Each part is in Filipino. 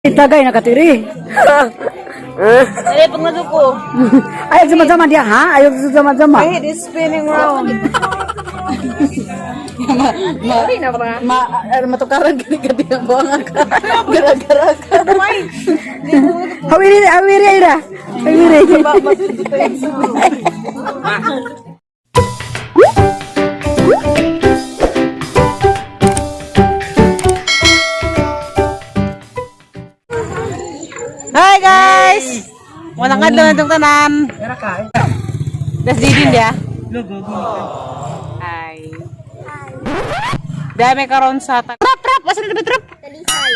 Itagay nakatiri. Ay, pag naduko. Ayaw sama-sama dia, ha? Ayaw sama-sama. My head is spinning round. Matukaran gini-gini ang buang ka. Gara-gara ka. Hawiri, Ira. Hawiri. Hi guys! Walang adlaw na itong tanan. Das didin dia. Hi. Dami karon sa trap. Asa na trap? Talisay.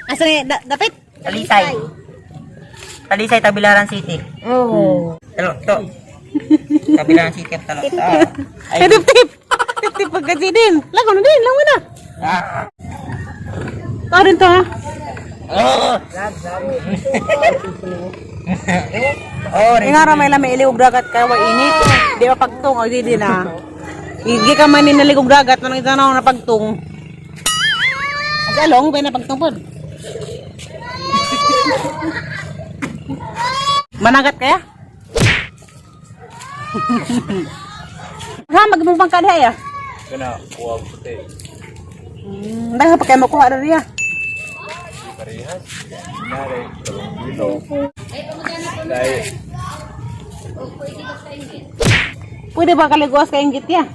Asa ni dapit? Talisay. Talisay, Tabilaran City. Oh. Talo, to. Tabilaran City, talo. Ay, tip. Tip pagkasi din. Lago na din, lang na. Tao rin to ha. Nga ramay lang may iligog dagat kaya wa init. Di ba pagtong o di na. Igi ka man ni naligog dagat nang itanaw na pagtong. Kasi along ba na pagtong pod. Managat kaya? Ha, magmumang ka diha ya? Kena buah putih. Dahil pa kayo makuha na riya. Parehas. Nare, dito. Dahil Pwede ba kaliguas kay inggit ya?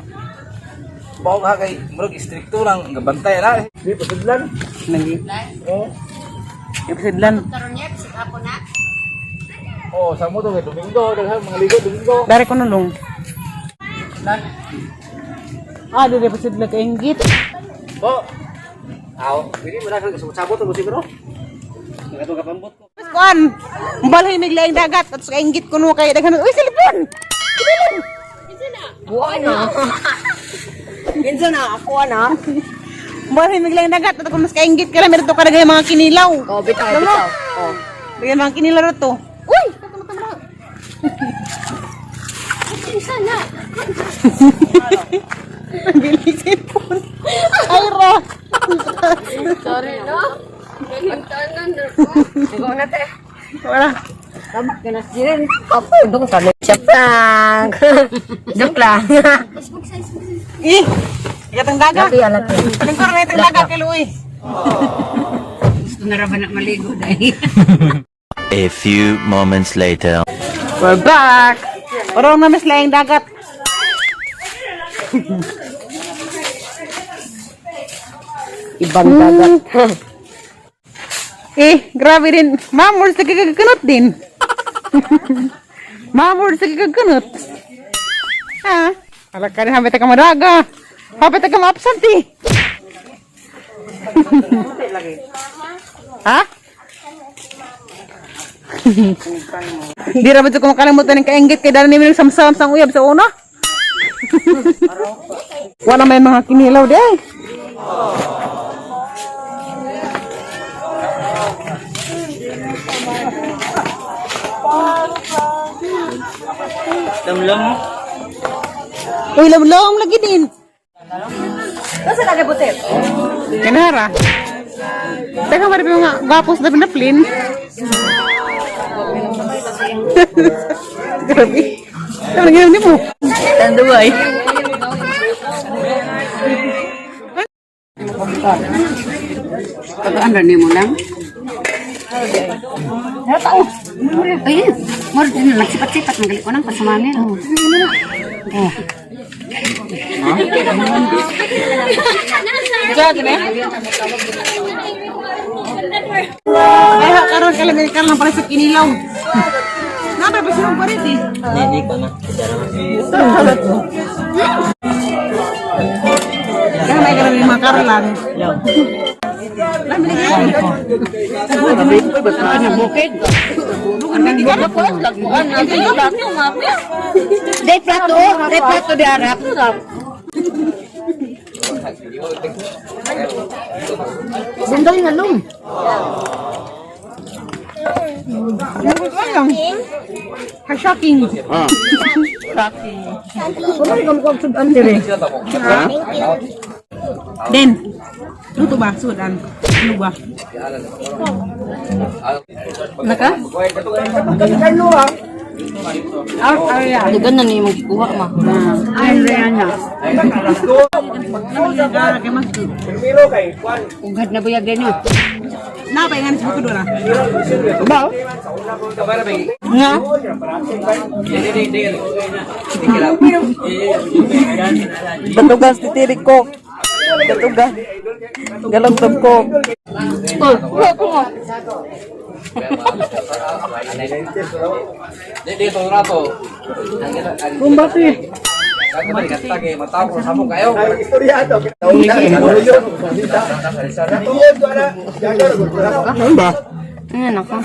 bawa ka kay murag istrikto lang gabantay na. Di pasudlan. Lagi. Oh. Ipasidlan. Oh, sa mo to kay Domingo, daghan mga ligo Domingo. Dari ko nulong. Ah, di pasidlan kay inggit. Bo. Aw, pili mo na kag sabot to siguro. Nagato ka pambot ko. Kuan, balay miglaing dagat at sa inggit kuno kay daghan. Uy, silipon. Silipon. Kinsa na ako na. Balay miglaing dagat at kung mas kainggit ka lang meron to kadagay mga kinilaw. Oh, bitaw. Oh. Bigyan mga kinilaw to. Uy, Bilis silipon. Ay, ro. Sorry, no? Ikaw na te. Wala. Tama ka na siya. Apa dong sa lecture prank. Joke lang. Eh, igatang dagat. Laki alaki. Lingkor na itang dagat kay Luy. Gusto na raban na maligo dahil. A few moments later. We're back. Parang namis laing dagat. Ibang dagat. Grabe din. Mamor sa kagaganot din. Mamor sa kagaganot. Ha? Alak ka rin, hapit ka madaga. Hapit ka ma-absent eh. Ha? Di rabat ko makalimutan ng kainggit kay dala namin samsam sang uyab sa una. Wala may mga kinilaw di ay. Lamlam. Uy, lamlam lagi din. Kasi lagi butet. Kanara. Teka, marami mga gapos na pinaplin. Grabe. Ano gano'n mo? Tanduay. Pag-ano ni mo lang? Tao. Ay, mo din nagsipat-sipat ng galiko ng pasamangin. Oh. Ay, karon ka lang pala sa kinilaw. Napa ba siya pa rin eh? Hindi ko na. Kaya may karon yung mga karon lang. Day plato di harap. Sendal nga lum. Ayang. Shocking. Kung kamu kau sudah dire. Den. Luto ba? Sudan. Ano ba? Naka? Dagan na niyo magkuha ma. Ay, Rihanna. Ugad na buyag din yun. Napaingan sa bukod na. Ba? Nga? Batugas titirik ko. Batugas. Galong ko. Oh, ko nga. Dito rato. Kumbati. Ayan ako.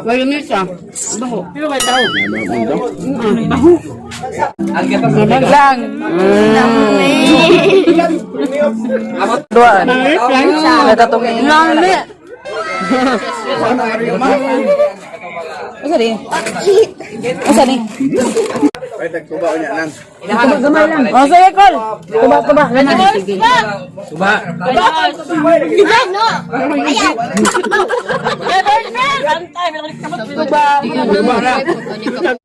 Wala misa. Baho. Pero ba tao? Baho. Lang. Duaan. Natatungin. Lami. Asa ni? Asa ni? Gamay lang. Oh, sige, Col. Tuba. Sige.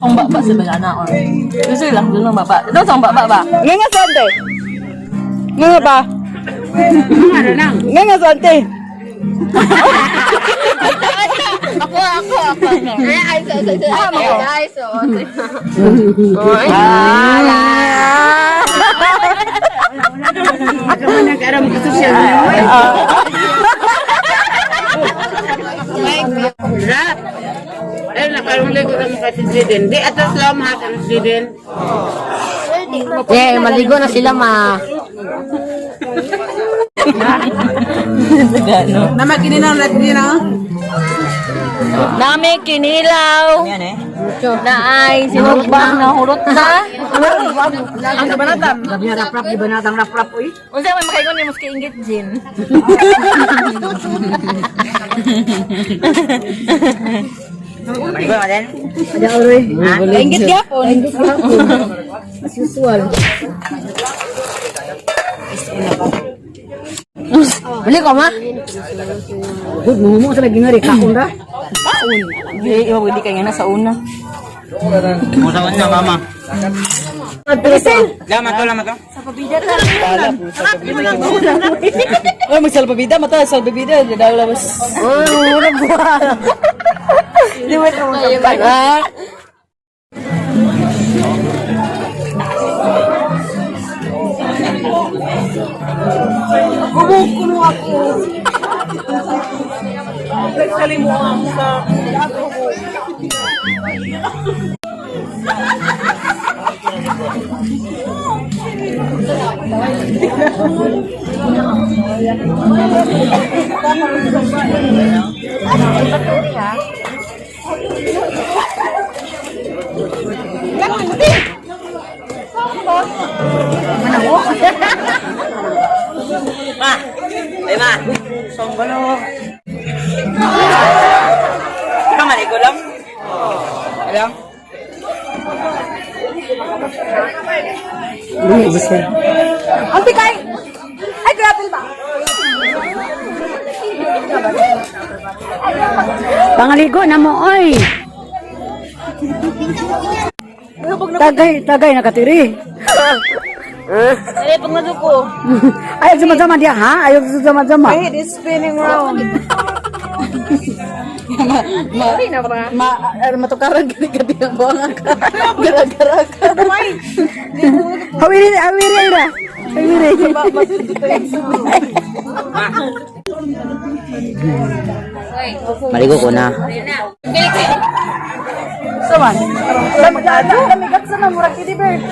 Ang baba sa balana or. Gusto lang doon ang baba. Ito ang baba ba? Nga sante. Nga ba? Nga sante. Ako. Ay, so. Ako man nag-aram ko social media. Eh, nakaruli ko lang kasi din. Di, atas lang ha, kasi din. Eh, maligo na sila ma. Nama kininaw natin din ah. Nami kinilaw. Yan eh. Na ay sinugbang na hurot na. Ang kabanatan. Sabi niya rap-rap, di ba natang rap-rap, uy? Unsa man makaigon ni muski inggit Jin. Maligo ka din? Ada oroy. Ingit gyapon. Ingit hapon. As usual. Balik ko ma. Good mo sa lagi ngari kaon ra. Di di kay na sa una. Musawan na, mama. Lama to. Oh, magsalbabida mata, salbabida daw labas. Oh, wala buha. Di mo na Kuno ako. Nagsalimuhan sa Ma! Ay, ma! Songgolo. Ikaw maligo lang? Alam? Ang pikay. Ay, grabe ba? Pangaligo na mo oy. Tagay nakatiri. Ay pag naduko. Ayaw sama-sama dia ha? Ayaw sama-sama. It is spinning round. Matukaran gini-gini ang buwangan ka. Gara-gara ka. Hawiri ira. Hawiri. Maligo ko na. Saman. Lamigat sa namurag kini bird.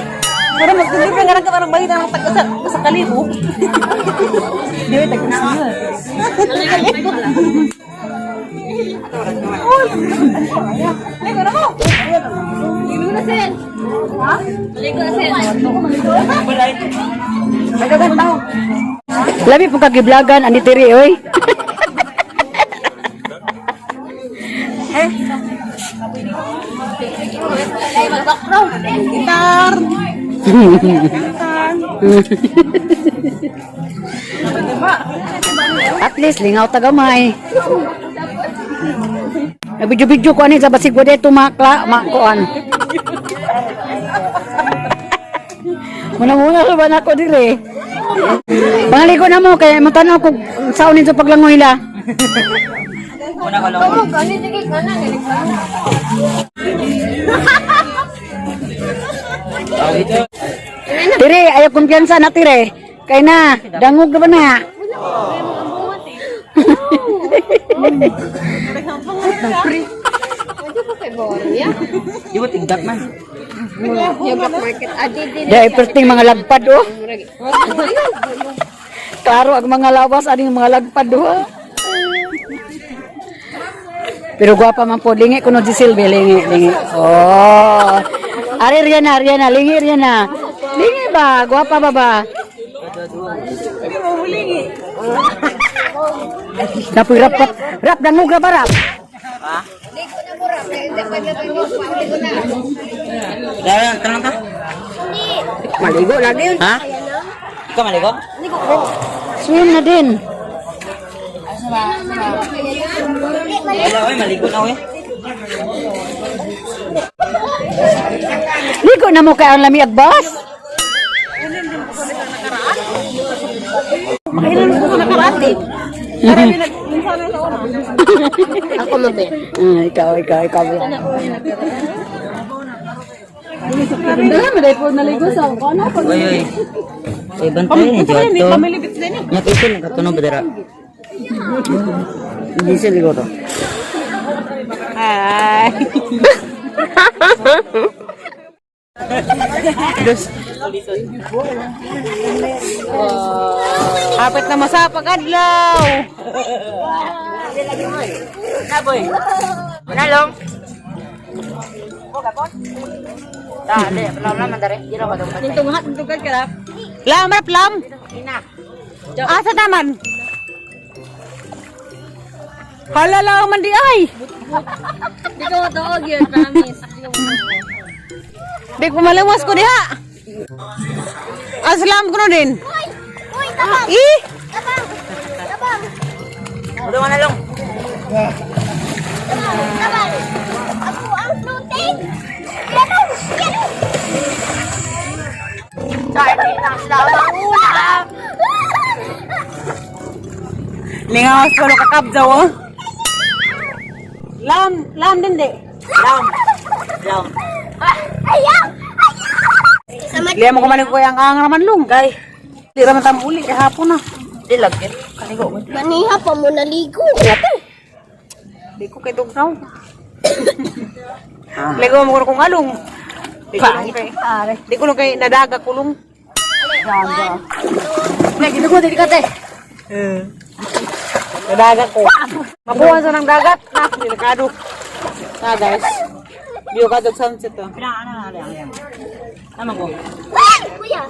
Pero mag-deliver nga ka parang balita ng taga sa kalibo. Di ba taga sa iyo? Ay, ko na mo. Ligo na sen. Ha? Ligo na sen. Nagagan tao. Labi po kagiblagan ani tiri oy. Ay mag-background. Gitar. At least lingaw tagamay. Nabidyo-bidyo ko ani sa basig ko dito makuan. Muna sa ba ko dire. Pangali ko na mo kay matanaw ko saunin sa paglangoy la. Muna ko lang. Tire, ayaw kumpiyansa na tire. Kay na, dangog na ba na? Di ba tingkat man? Dahil perting mga lagpad oh. Klaro ang mga lawas aning mga lagpad oh. Pero guwapa man po, lingi kuno si Silvi, lingi. Oh. Ari Riana, lingi Riana. Lingi ba? Guwapa ba ba? Napoy rap dangog ra ba rap? Dahil, tanong ka? Maligo na din. Ha? Ikaw maligo? Swim na din. Wala, oy, maligo na, oy. Ligo na mo kay ang lami agbas. Makailan ko nakarati. Ako mabe. Ikaw. Dala mo dahil po naligo sa ako. Ano ako? Oy. Oy, bantay ni Jod to. Pamilibit din eh. Nyak isil, nagkatunog ba dira? Hindi siya ligo to. Hi. Hapit na masapag adlaw. Naboy. Manalong. Dali, pelan-pelan mandare. Dira ba dong? Tungkat ka lang. Lam, rap, lam. Asa taman? Halala man di ay. Di ko matuog yun, promise. Di ko malawas ko diha. Aslam ko na din. Uy, tabang! Ih, Tabang! Udah manalong. Tabang! Ako ang floating! Yan! lingawas ko lo kakabjaw oh. Lam din di. Lam. Ayaw! Liya mo kumanig ko yung ang naman lunggay. Di raman tam uli kahapon na. Di lagkit. Kaligo mo. Maniha pa mo naligo. Di ko kay dugnaw. Ligo mo ko kung along. Di ko lang kay. Di ko lang kay nadaga kulong. Lagi na ko dili kate. Nadaga ko. Mabuhan sa ng dagat na delikado. Na guys. View ka dog sunset to. Tama ko. Kuya!